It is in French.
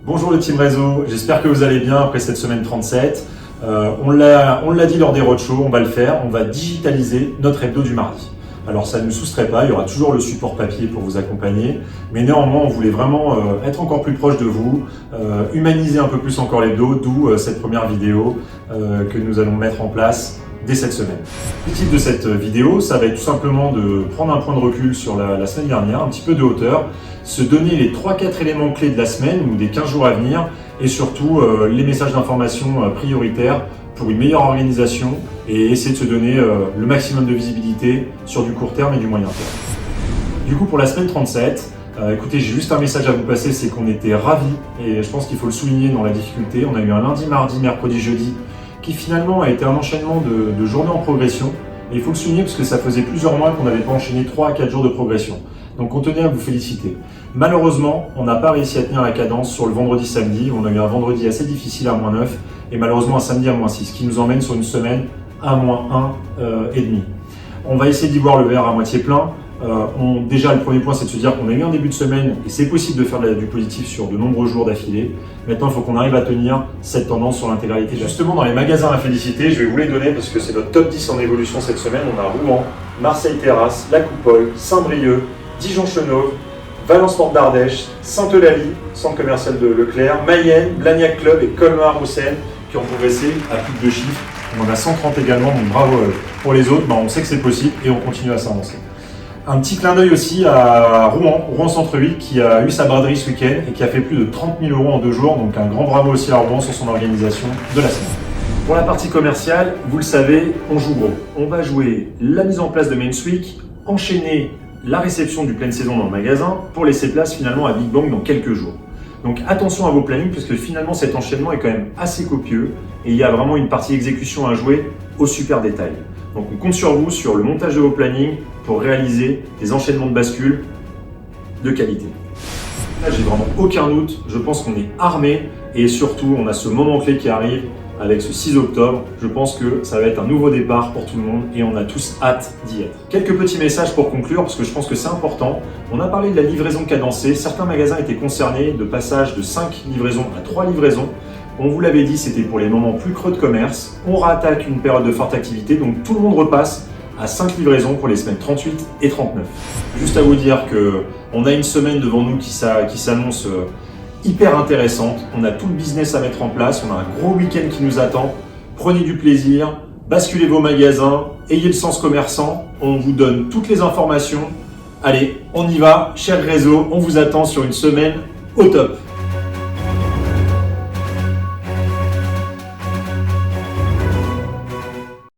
Bonjour le team réseau, j'espère que vous allez bien après cette semaine 37. On l'a dit lors des roadshows, on va le faire, on va digitaliser notre hebdo du mardi. Alors ça ne nous soustrait pas, il y aura toujours le support papier pour vous accompagner, mais néanmoins on voulait vraiment être encore plus proche de vous, humaniser un peu plus encore l'hebdo, d'où cette première vidéo que nous allons mettre en place dès cette semaine. Le titre de cette vidéo, ça va être tout simplement de prendre un point de recul sur la semaine dernière, un petit peu de hauteur, se donner les 3-4 éléments clés de la semaine ou des 15 jours à venir et surtout les messages d'information prioritaires pour une meilleure organisation et essayer de se donner le maximum de visibilité sur du court terme et du moyen terme. Du coup, pour la semaine 37, écoutez, j'ai juste un message à vous passer, c'est qu'on était ravis et je pense qu'il faut le souligner dans la difficulté. On a eu un lundi, mardi, mercredi, jeudi qui finalement a été un enchaînement de journées en progression. Et il faut le souligner parce que ça faisait plusieurs mois qu'on n'avait pas enchaîné 3 à 4 jours de progression. Donc on tenait à vous féliciter. Malheureusement, on n'a pas réussi à tenir la cadence sur le vendredi-samedi. On a eu un vendredi assez difficile à -9 et malheureusement un samedi à -6, ce qui nous emmène sur une semaine à -1 et demi. On va essayer d'y voir le verre à moitié plein. Déjà, le premier point, c'est de se dire qu'on a eu un début de semaine et c'est possible de faire du positif sur de nombreux jours d'affilée. Maintenant, il faut qu'on arrive à tenir cette tendance sur l'intégralité. Justement, dans les magasins à féliciter, je vais vous les donner parce que c'est notre top 10 en évolution cette semaine. On a Rouen, Marseille-Terrasse, La Coupole, Saint-Brieuc, Dijon-Chenauve, Valence-Porte d'Ardèche, Sainte-Eulalie, centre commercial de Leclerc, Mayenne, Blagnac Club et Colmar-Roussel qui ont progressé à plus de 2 chiffres. On en a 130 également, donc bravo à eux. Pour les autres, on sait que c'est possible et on continue à s'avancer. Un petit clin d'œil aussi à Rouen Centre-Ville qui a eu sa braderie ce week-end et qui a fait plus de 30 000 € en 2 jours. Donc un grand bravo aussi à Rouen sur son organisation de la semaine. Pour la partie commerciale, vous le savez, on joue gros. On va jouer la mise en place de Main Week, enchaîner la réception du pleine saison dans le magasin pour laisser place finalement à Big Bang dans quelques jours. Donc attention à vos plannings parce que finalement cet enchaînement est quand même assez copieux et il y a vraiment une partie exécution à jouer au super détail. Donc on compte sur vous, sur le montage de vos plannings pour réaliser des enchaînements de bascule de qualité. Là, j'ai vraiment aucun doute, je pense qu'on est armé et surtout on a ce moment clé qui arrive avec ce 6 octobre. Je pense que ça va être un nouveau départ pour tout le monde et on a tous hâte d'y être. Quelques petits messages pour conclure parce que je pense que c'est important. On a parlé de la livraison cadencée. Certains magasins étaient concernés de passage de 5 livraisons à 3 livraisons. On vous l'avait dit, c'était pour les moments plus creux de commerce. On rattaque une période de forte activité, donc tout le monde repasse à 5 livraisons pour les semaines 38 et 39. Juste à vous dire qu'on a une semaine devant nous qui s'annonce hyper intéressante. On a tout le business à mettre en place, on a un gros week-end qui nous attend. Prenez du plaisir, basculez vos magasins, ayez le sens commerçant. On vous donne toutes les informations. Allez, on y va, cher réseau, on vous attend sur une semaine au top.